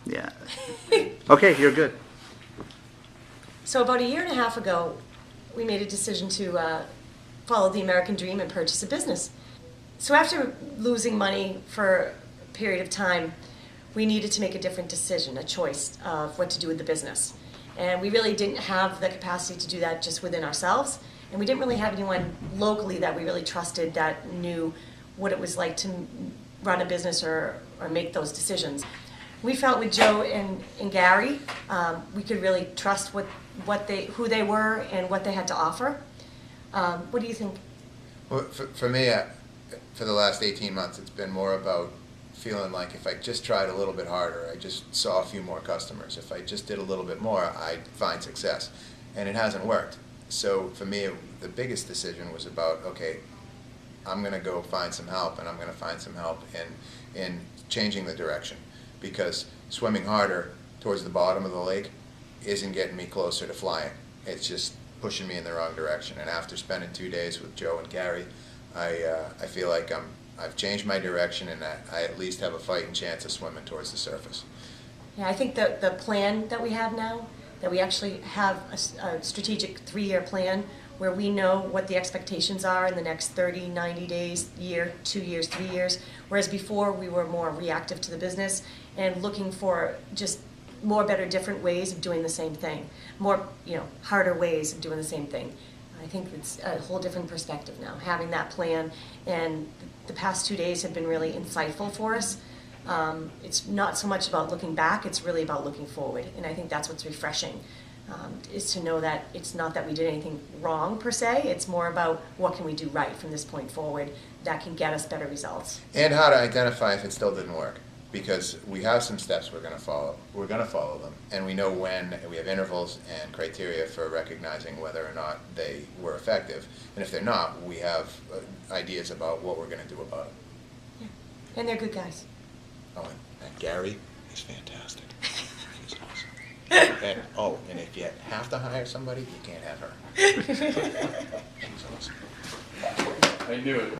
Yeah. Okay, you're good. So about a year and a half ago, we made a decision to follow the American dream and purchase a business. So after losing money for a period of time, we needed to make a different decision, a choice of what to do with the business. And we really didn't have the capacity to do that just within ourselves. And we didn't really have anyone locally that we really trusted that knew what it was like to run a business or make those decisions. We felt with Joe and Gary, we could really trust who they were and what they had to offer. What do you think? Well, for me, for the last 18 months, it's been more about feeling like if I just tried a little bit harder, I just saw a few more customers. If I just did a little bit more, I'd find success. And it hasn't worked. So for me, the biggest decision was about, okay, I'm going to go find some help, and I'm going to find some help in changing the direction. Because swimming harder towards the bottom of the lake isn't getting me closer to flying. It's just pushing me in the wrong direction. And after spending 2 days with Joe and Gary, I feel like I've changed my direction, and I at least have a fighting chance of swimming towards the surface. Yeah, I think the plan that we have now, that we actually have a strategic 3-year plan where we know what the expectations are in the next 30, 90 days, year, 2 years, 3 years, whereas before we were more reactive to the business and looking for just more better, different ways of doing the same thing, more, harder ways of doing the same thing. I think it's a whole different perspective now, having that plan, and the past 2 days have been really insightful for us. It's not so much about looking back, it's really about looking forward, and I think that's what's refreshing, is to know that it's not that we did anything wrong per se, it's more about what can we do right from this point forward that can get us better results. And how to identify if it still didn't work. Because we have some steps we're going to follow. We're going to follow them. And we know when, and we have intervals and criteria for recognizing whether or not they were effective. And if they're not, we have ideas about what we're going to do about it. Yeah. And they're good guys. Oh, and Gary is fantastic. He's awesome. And if you have to hire somebody, you can't have her. She's awesome. I knew it.